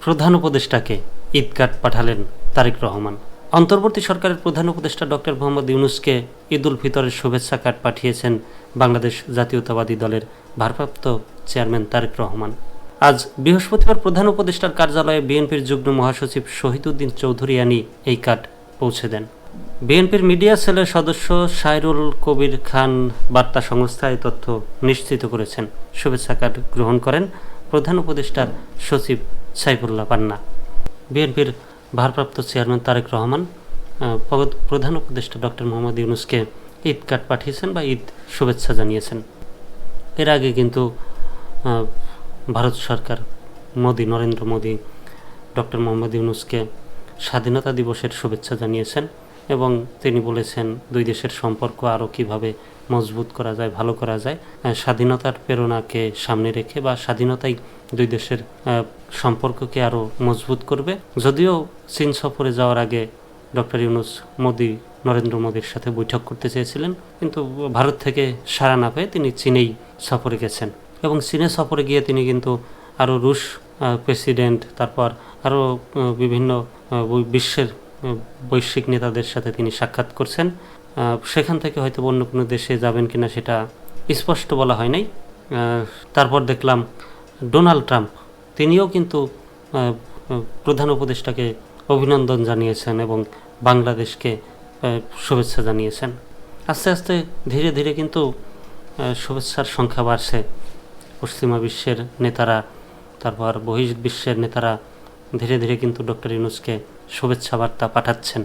প্রধান উপদেষ্টাকে ঈদ কার্ড পাঠালেন তারেক রহমান। অন্তর্বর্তী সরকারের প্রধান উপদেষ্টা ডক্টর মোহাম্মদ ইউনূসকে ঈদ উল ফিতরের শুভেচ্ছা কার্ড পাঠিয়েছেন বাংলাদেশ জাতীয়তাবাদী দলের ভারপ্রাপ্ত চেয়ারম্যান তারেক রহমান। আজ বৃহস্পতিবার প্রধান উপদেষ্টার কার্যালয়ে বিএনপির যুগ্ম মহাসচিব শহীদউদ্দিন চৌধুরিয়ানী এই কার্ড পৌঁছে দেন। বিএনপির মিডিয়া সেলের সদস্য সাইরুল কবির খান বার্তা সংস্থায় তথ্য নিশ্চিত করেছেন। শুভেচ্ছা কার্ড গ্রহণ করেন প্রধান উপদেষ্টার সচিব সাইফুল্লাহ পান্না। বিএনপির ভারপ্রাপ্ত চেয়ারম্যান তারেক রহমান প্রধান উপদেষ্টা ডক্টর মোহাম্মদ ইউনূসকে ঈদ কার্ড পাঠিয়েছেন বা ঈদ শুভেচ্ছা জানিয়েছেন। এর আগে কিন্তু ভারত সরকার নরেন্দ্র মোদী ডক্টর মোহাম্মদ ইউনূসকে স্বাধীনতা দিবসের শুভেচ্ছা জানিয়েছেন এবং তিনি বলেছেন দুই দেশের সম্পর্ক আরও কীভাবে মজবুত করা যায়, ভালো করা যায়, স্বাধীনতার প্রেরণাকে সামনে রেখে বা স্বাধীনতাই দুই দেশের সম্পর্ককে আরও মজবুত করবে। যদিও চীন সফরে যাওয়ার আগে ডক্টর ইউনূস নরেন্দ্র মোদীর সাথে বৈঠক করতে চেয়েছিলেন, কিন্তু ভারত থেকে সাড়া না পেয়ে তিনি চীনেই সফরে গেছেন এবং চীনে সফরে গিয়ে তিনি কিন্তু আরও রুশ প্রেসিডেন্ট, তারপর আরও বিভিন্ন বিশ্বের বৈশ্বিক নেতাদের সাথে তিনি সাক্ষাৎ করছেন। সেখান থেকে হয়তো অন্য কোনো দেশে যাবেন কিনা সেটা স্পষ্ট বলা হয় নাই। তারপর দেখলাম ডোনাল্ড ট্রাম্প তিনিও কিন্তু প্রধান উপদেষ্টাকে অভিনন্দন জানিয়েছেন এবং বাংলাদেশকে শুভেচ্ছা জানিয়েছেন। আস্তে আস্তে ধীরে ধীরে কিন্তু শুভেচ্ছার সংখ্যা বাড়ছে। পশ্চিমা বিশ্বের নেতারা, তারপর বহির্বিশ্বের নেতারা ধীরে ধীরে কিন্তু ডক্টর ইউনূসকে শুভেচ্ছা বার্তা পাঠাচ্ছেন।